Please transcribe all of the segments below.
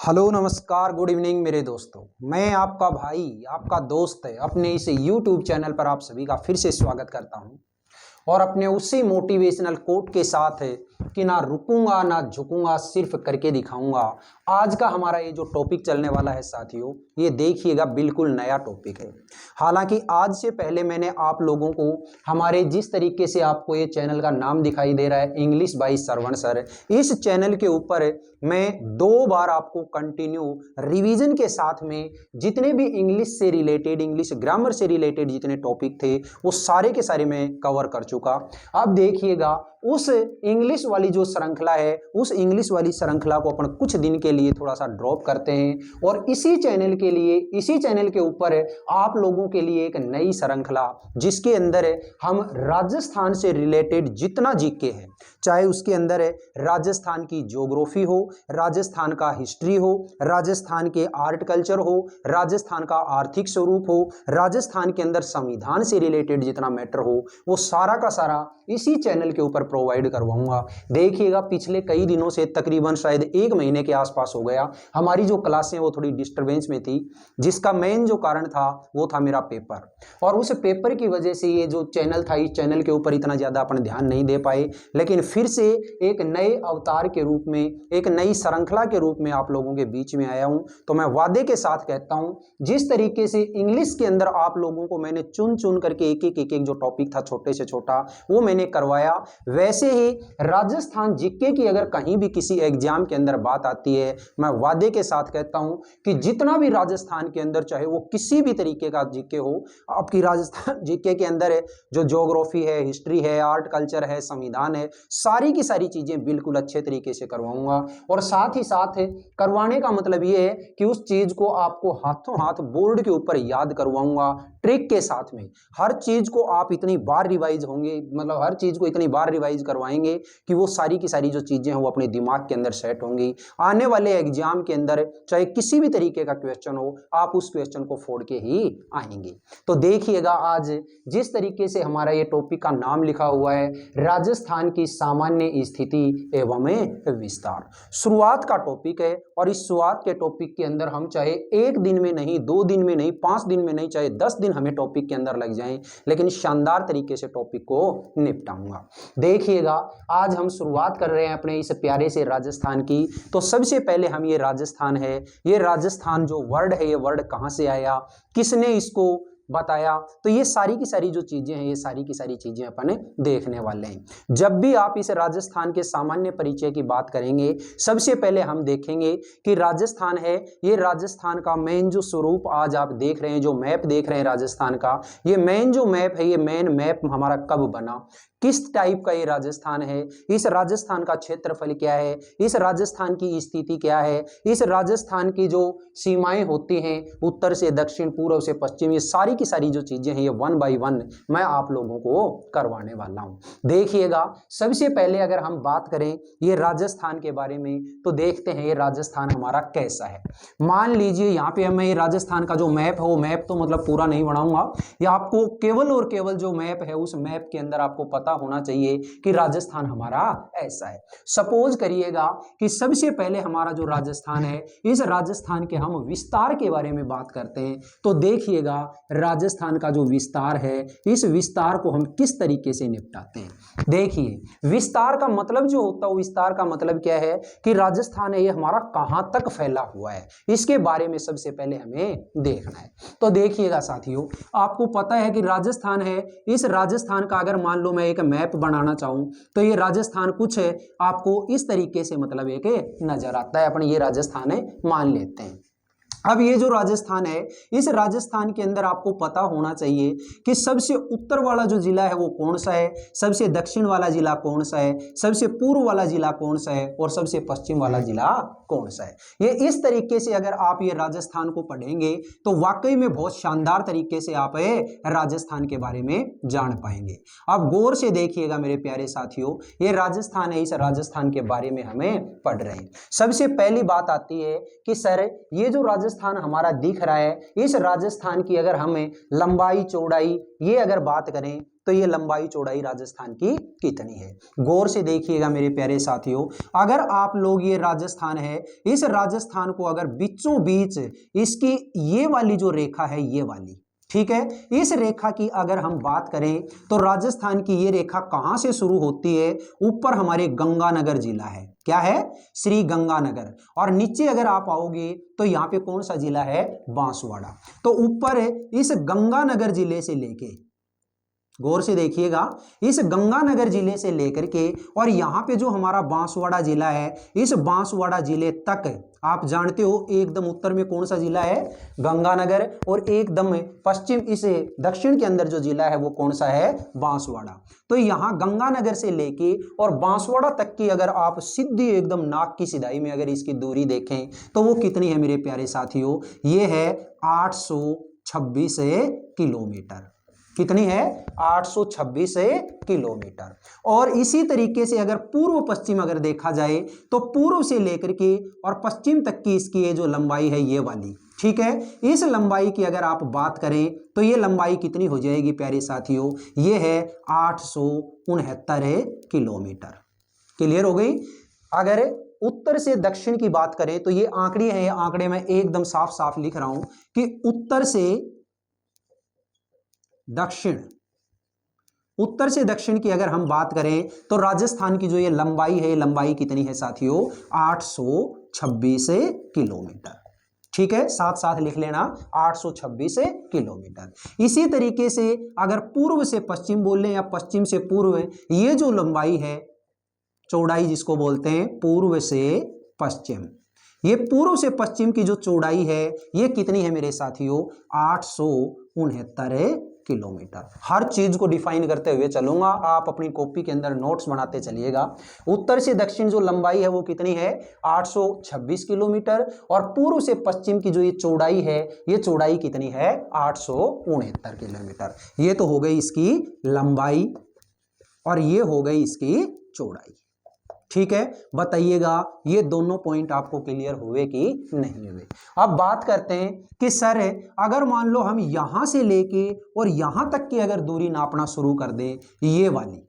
Hello नमस्कार good evening मेरे दोस्तों। मैं आपका भाई आपका दोस्त है अपने इस YouTube चैनल पर आप सभी का फिर से स्वागत करता हूं और अपने उसी मोटिवेशनल कोट के साथ है कि ना रुकूंगा ना झुकूंगा, सिर्फ करके दिखाऊंगा। आज का हमारा ये जो टॉपिक चलने वाला है साथियों, ये देखिएगा बिल्कुल नया टॉपिक है। हालांकि आज से पहले मैंने आप लोगों को हमारे जिस तरीके से आपको ये चैनल का नाम दिखाई दे रहा है इंग्लिश बाय श्रवण सर, इस चैनल के ऊपर मैं 2 बार आपको कंटिन्यू रिवीजन के साथ में जितने भी इंग्लिश से रिलेटेड, इंग्लिश ग्रामर से रिलेटेड जितने टॉपिक थे वो सारे के सारे मैं कवर कर चुका। अब देखिएगा उस इंग्लिश वाली जो श्रृंखला है, उस इंग्लिश वाली श्रृंखला को अपन कुछ दिन के लिए थोड़ा सा ड्रॉप करते हैं और इसी चैनल के लिए, इसी चैनल के ऊपर आप लोगों के लिए एक नई श्रृंखला जिसके अंदर हम राजस्थान से रिलेटेड जितना जीके है, चाहे उसके अंदर राजस्थान की ज्योग्राफी हो, राजस्थान का हिस्ट्री हो, राजस्थान के आर्ट कल्चर हो, राजस्थान का आर्थिक स्वरूप हो, राजस्थान के अंदर संविधान से रिलेटेड जितना मैटर हो, वो सारा का सारा इसी चैनल के ऊपर प्रोवाइड करवाऊंगा। देखिएगा पिछले कई दिनों से, तकरीबन शायद 1 महीने के आसपास हो गया, हमारी जो क्लासें वो थोड़ी डिस्टरबेंस में थी, जिसका मेन जो कारण था वो था मेरा पेपर। और उस पेपर की वजह से ये जो चैनल था, इस चैनल के ऊपर इतना ज़्यादा अपन ध्यान नहीं दे पाए। लेकिन फिर से एक नए अवतार के रूप में, एक नई श्रृंखला के रूप में आप लोगों के बीच में आया हूं। तो मैं वादे के साथ कहता हूं, जिस तरीके से इंग्लिश के अंदर आप लोगों को मैंने चुन चुन करके एक एक जो टॉपिक था छोटे से छोटा वो मैंने करवाया, वैसे ही राजस्थान जीके की अगर कहीं भी किसी एग्जाम के अंदर बात आती है, मैं वादे के साथ कहता हूं कि जितना भी राजस्थान के अंदर, चाहे वो किसी भी तरीके का जीके हो, आपकी राजस्थान जीके के अंदर है जो ज्योग्राफी है, हिस्ट्री है, आर्ट कल्चर है, संविधान है, सारी की सारी चीजें बिल्कुल अच्छे तरीके से करवाऊंगा। और साथ ही साथ करवाने का मतलब ये है कि उस चीज को आपको हाथों हाथ बोर्ड के ऊपर याद करवाऊंगा, ट्रिक के साथ में। हर चीज को आप इतनी बार रिवाइज होंगे, मतलब हर चीज को इतनी बार रिवाइज करवाएंगे कि वो सारी की सारी जो चीजें हैं वो अपने दिमाग के अंदर सेट होंगी। आने वाले एग्जाम के अंदर चाहे किसी भी तरीके का क्वेश्चन हो, आप उस क्वेश्चन को फोड़ के ही आएंगे। तो देखिएगा आज जिस तरीके से हमारा ये टॉपिक का नाम लिखा हुआ है, राजस्थान की सामान्य स्थिति एवं विस्तार, शुरुआत का टॉपिक है। और इस शुरुआत के टॉपिक के अंदर हम चाहे 1 दिन में नहीं, 2 दिन में नहीं, 5 दिन में नहीं, चाहे 10 दिन हमें टॉपिक के अंदर लग जाएं, लेकिन शानदार तरीके से टॉपिक को निपटाऊंगा। देखिएगा आज हम शुरुआत कर रहे हैं अपने इस प्यारे से राजस्थान की। तो सबसे पहले हम ये राजस्थान है, ये राजस्थान जो वर्ड है, ये वर्ड कहां से आया, किसने इसको बताया, तो ये सारी की सारी जो चीजें हैं, ये सारी की सारी चीजें अपन देखने वाले हैं। जब भी आप इस राजस्थान के सामान्य परिचय की बात करेंगे, सबसे पहले हम देखेंगे कि राजस्थान है, ये राजस्थान का मेन जो स्वरूप आज आप देख रहे हैं, जो मैप देख रहे हैं राजस्थान का, ये मेन जो मैप है, ये मेन मैप हमारा कब बना, किस टाइप का ये राजस्थान है, इस राजस्थान का क्षेत्रफल क्या है, इस राजस्थान की स्थिति क्या है, इस राजस्थान की जो सीमाएं होती हैं उत्तर से दक्षिण, पूर्व से पश्चिम, ये सारी की सारी जो चीजें हैं ये 1 बाय 1 मैं आप लोगों को करवाने वाला हूं। देखिएगा सबसे पहले अगर हम बात करें ये राजस्थान के बारे में, तो देखते हैं ये राजस्थान हमारा कैसा है। मान लीजिए यहाँ पे मैं ये राजस्थान का जो मैप है, वो मैप तो मतलब पूरा नहीं बनाऊंगा, ये आपको केवल और केवल जो मैप है उस मैप के अंदर आपको पता होना चाहिए कि राजस्थान हमारा ऐसा है। सपोज करिएगा कि सबसे पहले हमारा जो राजस्थान है, इस राजस्थान के हम विस्तार के बारे में बात करते हैं। तो देखिएगा राजस्थान का जो विस्तार है, इस विस्तार को हम किस तरीके से निपटाते हैं। देखिए विस्तार का मतलब जो होता है, विस्तार का मतलब क्या है कि राजस्थान है ये हमारा कहां तक फैला हुआ है, इसके बारे में सबसे पहले हमें देखना है। तो देखिएगा साथियों, आपको पता है कि राजस्थान है, इस राजस्थान का अगर मान लो मैं एक मैप बनाना चाहूं, तो ये राजस्थान कुछ है आपको इस तरीके से मतलब एक नजर आता है। अपन ये राजस्थान है मान लेते हैं। अब ये जो राजस्थान है, इस राजस्थान के अंदर आपको पता होना चाहिए कि सबसे उत्तर वाला जो जिला है वो कौन सा है, सबसे दक्षिण वाला जिला कौन सा है, सबसे पूर्व वाला जिला कौन सा है और सबसे पश्चिम वाला जिला कौन सा है। ये इस तरीके से अगर आप ये राजस्थान को पढ़ेंगे तो वाकई में बहुत शानदार तरीके से आप राजस्थान के बारे में जान पाएंगे। अब गौर से देखिएगा मेरे प्यारे साथियों, ये राजस्थान है, इस राजस्थान के बारे में हमें पढ़ रहे हैं। सबसे पहली बात आती है कि सर ये जो राजस्थान हमारा दिख रहा है, इस राजस्थान की अगर हमें लंबाई चौड़ाई ये अगर बात करें, तो तो ये लंबाई चौड़ाई राजस्थान की कितनी है। गौर से देखिएगा मेरे प्यारे साथियों, अगर आप लोग ये राजस्थान है, इस राजस्थान को अगर बीचों बीच इसकी ये वाली जो रेखा है, ये वाली, ठीक है, इस रेखा की अगर हम बात करें तो राजस्थान की ये रेखा कहां से शुरू होती है, ऊपर हमारे गंगानगर जिला है, क्या है, श्री गंगानगर, और नीचे अगर आप आओगे तो यहाँ पे कौन सा जिला है, बांसवाड़ा। तो ऊपर इस गंगानगर जिले से लेके, गौर से देखिएगा, इस गंगानगर जिले से लेकर के और यहाँ पे जो हमारा बांसवाड़ा जिला है, इस बांसवाड़ा जिले तक आप जानते हो एकदम उत्तर में कौन सा जिला है, गंगानगर, और एकदम पश्चिम इस दक्षिण के अंदर जो जिला है वो कौन सा है, बांसवाड़ा। तो यहाँ गंगानगर से लेके और बांसवाड़ा तक की अगर आप सीधी एकदम नाक की सीधाई में अगर इसकी दूरी देखें तो वो कितनी है मेरे प्यारे साथियों, ये है 826 किलोमीटर। कितनी है, 826 किलोमीटर। और इसी तरीके से अगर पूर्व पश्चिम अगर देखा जाए तो पूर्व से लेकर के और पश्चिम तक की इसकी ये जो लंबाई है ये वाली, ठीक है, इस लंबाई की अगर आप बात करें तो ये लंबाई कितनी हो जाएगी प्यारे साथियों, ये है 869 किलोमीटर। क्लियर हो गई। अगर उत्तर से दक्षिण की बात करें तो ये आंकड़े हैं, ये आंकड़े मैं एकदम साफ साफ लिख रहा हूं कि उत्तर से दक्षिण, उत्तर से दक्षिण की अगर हम बात करें तो राजस्थान की जो ये लंबाई है, लंबाई कितनी है साथियों, 826 किलोमीटर। ठीक है, साथ साथ लिख लेना 826 किलोमीटर। इसी तरीके से अगर पूर्व से पश्चिम बोल लें या पश्चिम से पूर्व, ये जो लंबाई है, चौड़ाई जिसको बोलते हैं पूर्व से पश्चिम, ये पूर्व से पश्चिम की जो चौड़ाई है ये कितनी है मेरे साथियों, 869 किलोमीटर। हर चीज को डिफाइन करते हुए चलूंगा, आप अपनी कॉपी के अंदर नोट्स बनाते चलिएगा। उत्तर से दक्षिण जो लंबाई है वो कितनी है, 826 किलोमीटर, और पूर्व से पश्चिम की जो ये चौड़ाई है, ये चौड़ाई कितनी है, 869 किलोमीटर। ये तो हो गई इसकी लंबाई और ये हो गई इसकी चौड़ाई। ठीक है, बताइएगा ये दोनों पॉइंट आपको क्लियर हुए कि नहीं हुए। अब बात करते हैं कि सर अगर मान लो हम यहां से लेके और यहां तक की अगर दूरी नापना शुरू कर दें, ये वाली,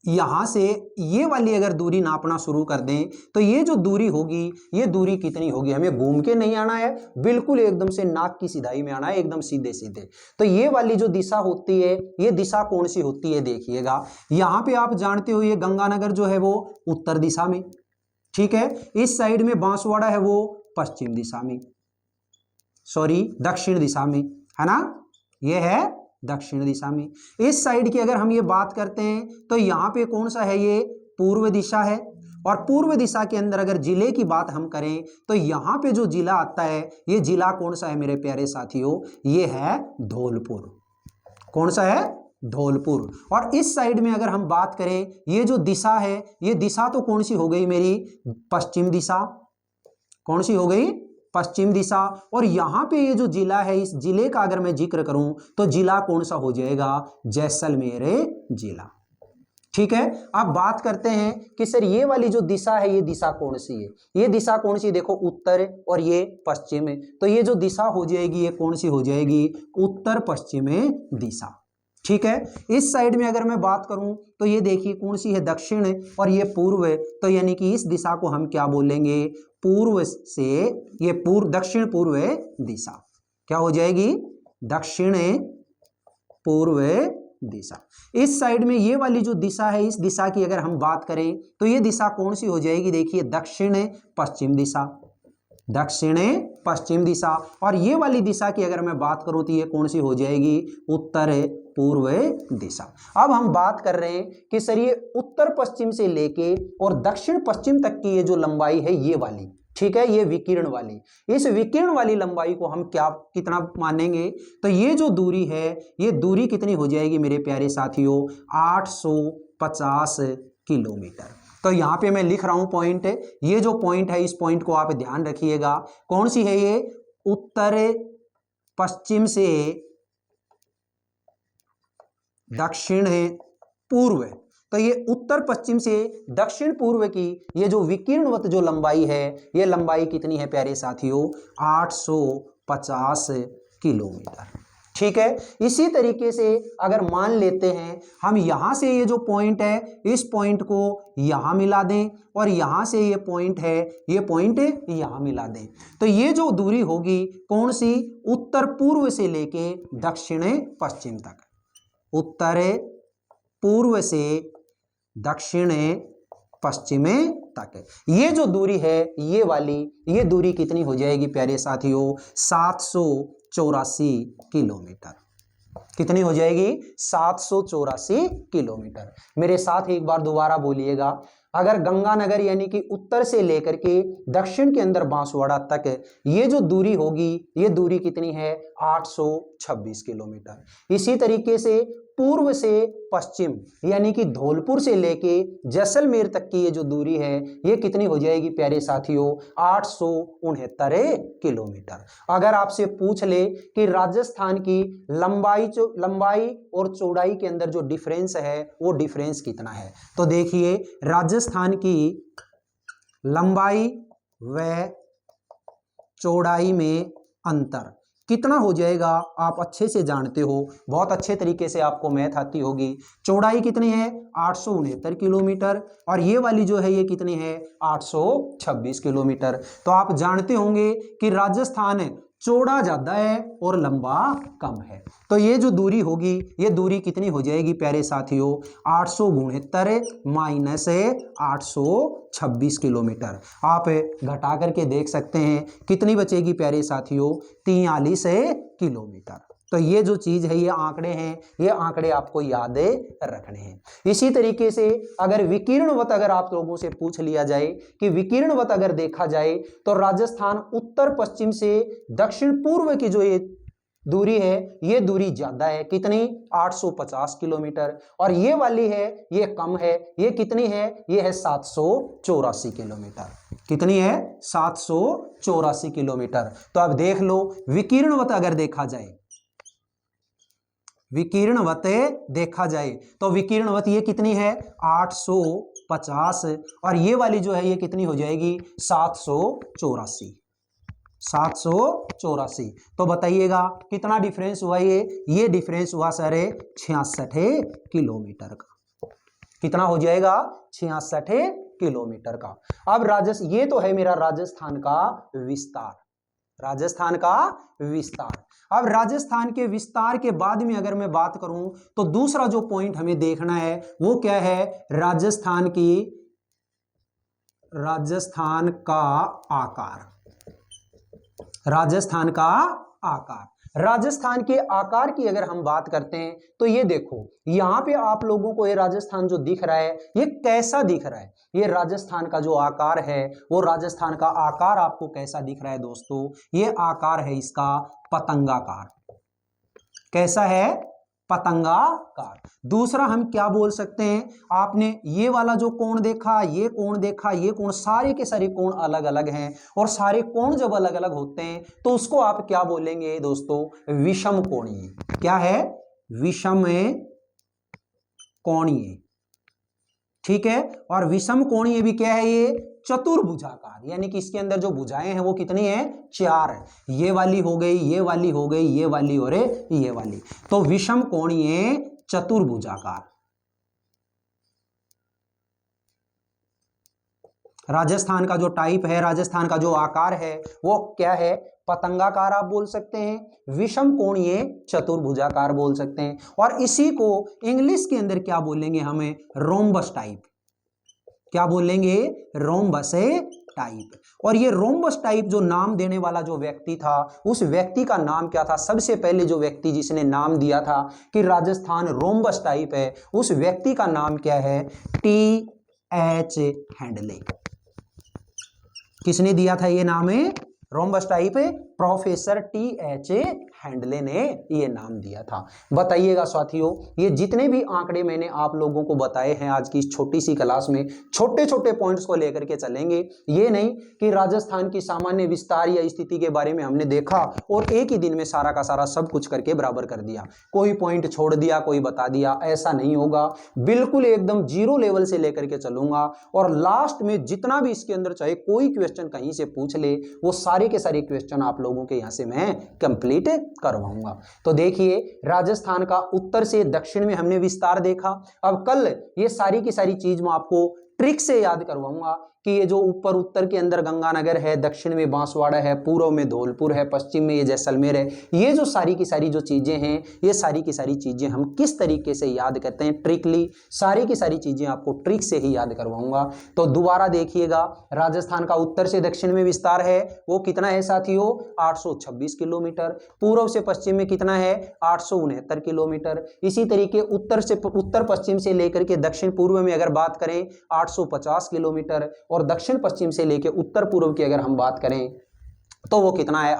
यहां से ये वाली अगर दूरी नापना शुरू कर दें तो ये जो दूरी होगी, ये दूरी कितनी होगी, हमें घूम के नहीं आना है, बिल्कुल एकदम से नाक की सीधाई में आना है, एकदम सीधे सीधे। तो ये वाली जो दिशा होती है, ये दिशा कौन सी होती है, देखिएगा यहां पे आप जानते हो ये गंगानगर जो है वो उत्तर दिशा में, ठीक है, इस साइड में बांसवाड़ा है वो पश्चिम दिशा में, सॉरी दक्षिण दिशा में, है ना, ये है दक्षिण दिशा में। इस साइड की अगर हम ये बात करते हैं तो यहाँ पे कौन सा है, ये पूर्व दिशा है, और पूर्व दिशा के अंदर अगर जिले की बात हम करें तो यहाँ पे जो जिला आता है, ये जिला कौन सा है मेरे प्यारे साथियों, ये है धौलपुर। कौन सा है, धौलपुर। और इस साइड में अगर हम बात करें, ये जो दिशा है, ये दिशा तो कौन सी हो गई मेरी, पश्चिम दिशा, कौन सी हो गई, पश्चिम दिशा। और यहां पे ये जो जिला है, इस जिले का अगर मैं जिक्र करूं तो जिला कौन सा हो जाएगा, जैसलमेर जिला। ठीक है, अब बात करते हैं कि सर ये वाली जो दिशा है, ये दिशा कौन सी है, ये दिशा कौन सी, देखो उत्तर और ये पश्चिम है, तो ये जो दिशा हो जाएगी ये कौन सी हो जाएगी, उत्तर पश्चिम दिशा। ठीक है, इस साइड में अगर मैं बात करूं तो ये देखिए कौन सी है, दक्षिण और ये पूर्व है, तो यानी कि इस दिशा को हम क्या बोलेंगे, पूर्व से, ये पूर्व, दक्षिण पूर्व दिशा क्या हो जाएगी, दक्षिण पूर्व दिशा। इस साइड में ये वाली जो दिशा है, इस दिशा की अगर हम बात करें तो ये दिशा कौन सी हो जाएगी, देखिए दक्षिण पश्चिम दिशा, दक्षिण पश्चिम दिशा। और ये वाली दिशा की अगर मैं बात करूं तो ये कौन सी हो जाएगी, उत्तर पूर्व दिशा। अब हम बात कर रहे हैं कि सर ये उत्तर पश्चिम से लेके और दक्षिण पश्चिम तक की ये जो लंबाई है ये वाली, ठीक है, ये विकिरण वाली, इस विकिरण वाली लंबाई को हम क्या कितना मानेंगे, तो ये जो दूरी है, ये दूरी कितनी हो जाएगी मेरे प्यारे साथियों, 850 किलोमीटर। तो यहाँ पे मैं लिख रहा हूं पॉइंट, ये जो पॉइंट है इस पॉइंट को आप ध्यान रखिएगा, कौन सी है ये, उत्तर पश्चिम से दक्षिण पूर्व, तो ये उत्तर पश्चिम से दक्षिण पूर्व की ये जो विकिरणवत जो लंबाई है, ये लंबाई कितनी है प्यारे साथियों, 850 किलोमीटर। ठीक है। इसी तरीके से अगर मान लेते हैं हम यहां से ये जो पॉइंट है इस पॉइंट को यहां मिला दें और यहां से ये पॉइंट है ये पॉइंट यहां मिला दें, तो ये जो दूरी होगी कौन सी, उत्तर पूर्व से लेके दक्षिण पश्चिम तक, उत्तर पूर्व से दक्षिण पश्चिम तक ये जो दूरी है ये वाली, ये दूरी कितनी हो जाएगी प्यारे साथियों, 784 किलोमीटर। कितनी हो जाएगी, 784 किलोमीटर। मेरे साथ एक बार दोबारा बोलिएगा, अगर गंगानगर यानी कि उत्तर से लेकर के दक्षिण के अंदर बांसवाड़ा तक ये जो दूरी होगी ये दूरी कितनी है, 826 किलोमीटर। इसी तरीके से पूर्व से पश्चिम यानी कि धौलपुर से लेके जैसलमेर तक की ये जो दूरी है ये कितनी हो जाएगी प्यारे साथियों, 869 किलोमीटर। अगर आपसे पूछ ले कि राजस्थान की लंबाई और चौड़ाई के अंदर जो डिफरेंस है वो डिफरेंस कितना है, तो देखिए राजस्थान की लंबाई व चौड़ाई में अंतर कितना हो जाएगा, आप अच्छे से जानते हो, बहुत अच्छे तरीके से आपको मैथ आती होगी। चौड़ाई कितनी है, 869 किलोमीटर, और ये वाली जो है ये कितनी है, 826 किलोमीटर। तो आप जानते होंगे कि राजस्थान चौड़ा ज्यादा है और लंबा कम है, तो ये जो दूरी होगी ये दूरी कितनी हो जाएगी प्यारे साथियों, 869 माइनस 826 किलोमीटर। आप घटा करके देख सकते हैं कितनी बचेगी प्यारे साथियों, 43 किलोमीटर। तो ये जो चीज है ये आंकड़े हैं, ये आंकड़े आपको याद रखने हैं। इसी तरीके से अगर विकिरणवत अगर आप लोगों से पूछ लिया जाए कि विकिरणवत अगर देखा जाए तो राजस्थान उत्तर पश्चिम से दक्षिण पूर्व की जो ये दूरी है ये दूरी ज्यादा है, कितनी, 850 किलोमीटर, और ये वाली है ये कम है, ये कितनी है, ये है 784 किलोमीटर। कितनी है, 784 किलोमीटर। तो अब देख लो विकिरणवत अगर देखा जाए, विकिरणवत देखा जाए तो विकिरणवत ये कितनी है, 850, और ये वाली जो है ये कितनी हो जाएगी, 784। तो बताइएगा कितना डिफरेंस हुआ, ये डिफरेंस हुआ सर 66 किलोमीटर का। कितना हो जाएगा, 66 किलोमीटर का। अब ये तो है मेरा राजस्थान का विस्तार, राजस्थान का विस्तार। अब राजस्थान के विस्तार के बाद में अगर मैं बात करूं तो दूसरा जो पॉइंट हमें देखना है वो क्या है, राजस्थान का आकार, राजस्थान का आकार। राजस्थान के आकार की अगर हम बात करते हैं तो ये देखो यहां पे आप लोगों को ये राजस्थान जो दिख रहा है ये कैसा दिख रहा है, ये राजस्थान का जो आकार है वो राजस्थान का आकार आपको कैसा दिख रहा है दोस्तों, ये आकार है इसका पतंगाकार। कैसा है, पतंगाकार। दूसरा हम क्या बोल सकते हैं, आपने ये वाला जो कोण देखा, ये कोण देखा, ये कोण, सारे के सारे कोण अलग अलग हैं, और सारे कोण जब अलग अलग होते हैं तो उसको आप क्या बोलेंगे दोस्तों, विषम कोणीय। क्या है, विषम कोणीय, ठीक है। और विषम कोणीय भी क्या है, ये चतुर्भुजाकार, यानी कि इसके अंदर जो भुजाएं हैं वो कितनी है, 4 है। ये वाली हो गई, ये वाली हो गई, ये वाली और ये वाली, तो विषम कोणीय चतुर्भुजाकार। राजस्थान का जो टाइप है, राजस्थान का जो आकार है वो क्या है, पतंगाकार आप बोल सकते हैं, विषम कोणीय चतुर्भुजाकार बोल सकते हैं, और इसी को इंग्लिश के अंदर क्या बोलेंगे हमें, रोम्बस टाइप। क्या बोलेंगे, रोम्बस टाइप। और ये रोम्बस टाइप जो नाम देने वाला जो व्यक्ति था उस व्यक्ति का नाम क्या था, सबसे पहले जो व्यक्ति जिसने नाम दिया था कि राजस्थान रोम्बस टाइप है उस व्यक्ति का नाम क्या है, T.H. हैंडले। किसने दिया था ये नाम है, rhombus type, professor T.H. Handle ने ये नाम दिया था। बताइएगा साथियों, ये जितने भी आंकड़े मैंने आप लोगों को बताए हैं आज की इस छोटी सी क्लास में, छोटे छोटे पॉइंट्स को लेकर के चलेंगे। ये नहीं कि राजस्थान की सामान्य विस्तार या स्थिति के बारे में हमने देखा और एक ही दिन में सारा का सारा सब कुछ करके बराबर कर दिया, कोई पॉइंट छोड़ दिया, कोई बता दिया, ऐसा नहीं होगा। बिल्कुल एकदम जीरो लेवल से लेकर के चलूंगा, और लास्ट में जितना भी इसके अंदर चाहे कोई क्वेश्चन कहीं से पूछ ले वो सारी सारे के सारे क्वेश्चन आप लोगों के यहाँ से मैं कंप्लीट करवाऊंगा। तो देखिए, राजस्थान का उत्तर से दक्षिण में हमने विस्तार देखा। अब कल ये सारी की सारी चीज मैं आपको ट्रिक से याद करवाऊंगा कि ये जो ऊपर उत्तर के अंदर गंगानगर है, दक्षिण में बांसवाड़ा है, पूर्व में धौलपुर है, पश्चिम में ये जैसलमेर है, ये जो सारी की सारी जो चीजें हैं, ये सारी की सारी चीजें हम किस तरीके से याद करते हैं ट्रिकली, सारी की सारी चीजें आपको ट्रिक से ही याद करवाऊंगा। तो दोबारा देखिएगा, राजस्थान का उत्तर से दक्षिण में विस्तार है वो कितना है साथियों, 826 किलोमीटर। पूर्व से पश्चिम में कितना है, 869 किलोमीटर। इसी तरीके उत्तर पश्चिम से लेकर के दक्षिण पूर्व में अगर बात करें 850 किलोमीटर, और दक्षिण पश्चिम से लेकर उत्तर पूर्व की अगर हम बात करें तो वो कितना है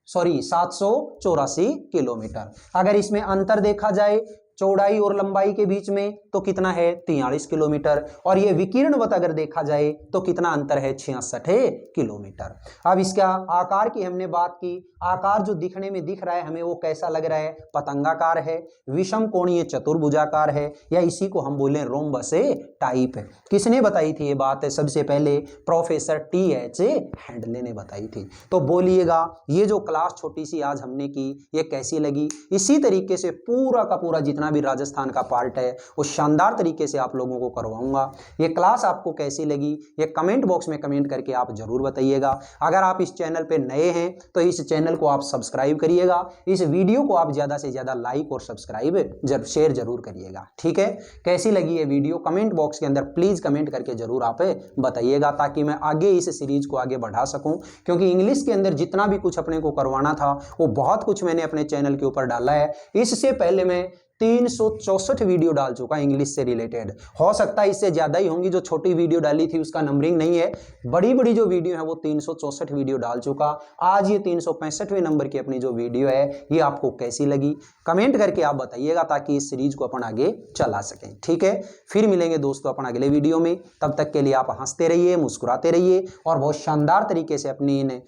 784 किलोमीटर। अगर इसमें अंतर देखा जाए चौड़ाई और लंबाई के बीच में तो कितना है 43 किलोमीटर, और ये विकिरणवत अगर देखा जाए तो कितना अंतर है 66 किलोमीटर। अब इसका आकार की हमने बात की, आकार जो दिखने में दिख रहा है हमें वो कैसा लग रहा है, पतंगाकार है, विषम कोणीय चतुर्भुजाकार है, या इसी को हम बोले रोम्बस टाइप है। किसने बताई थी ये बात है, सबसे पहले प्रोफेसर TH हैंडले ने बताई थी। तो बोलिएगा ये जो क्लास छोटी सी आज हमने की ये कैसी लगी। इसी तरीके से पूरा का पूरा जितना भी राजस्थान का पार्ट है वो शानदार तरीके से आप लोगों को करवाऊंगा। ये क्लास आपको कैसी लगी ये कमेंट बॉक्स में कमेंट करके आप जरूर बताइएगा। अगर आप इस चैनल पे नए हैं तो इस चैनल को आप सब्सक्राइब करिएगा, इस वीडियो को आप ज्यादा से ज्यादा लाइक और सब्सक्राइब शेयर जरूर करिएगा। ठीक है, कैसी लगी ये वीडियो कमेंट बॉक्स के अंदर प्लीज कमेंट करके जरूर आप बताइएगा, ताकि मैं आगे इस सीरीज को आगे बढ़ा सकूं। क्योंकि इंग्लिश के अंदर जितना भी कुछ अपने को करवाना था वो बहुत कुछ मैंने अपने चैनल के ऊपर डाला है। इससे पहले मैं 364 वीडियो डाल चुका इंग्लिश से रिलेटेड, हो सकता है इससे ज्यादा ही होंगी। जो छोटी वीडियो डाली थी उसका नंबरिंग नहीं है, बड़ी बड़ी जो वीडियो है वो 364 वीडियो डाल चुका। आज ये 365वें नंबर की अपनी जो वीडियो है ये आपको कैसी लगी कमेंट करके आप बताइएगा, ताकि इस सीरीज को अपन आगे चला सकें। ठीक है, फिर मिलेंगे दोस्तों अपन अगले वीडियो में। तब तक के लिए आप हंसते रहिए, मुस्कुराते रहिए और बहुत शानदार तरीके से अपनी इन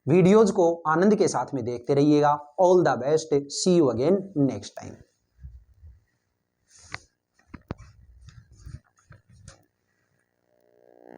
वीडियोज को आनंद के साथ में देखते रहिएगा। All the best, see you again next time.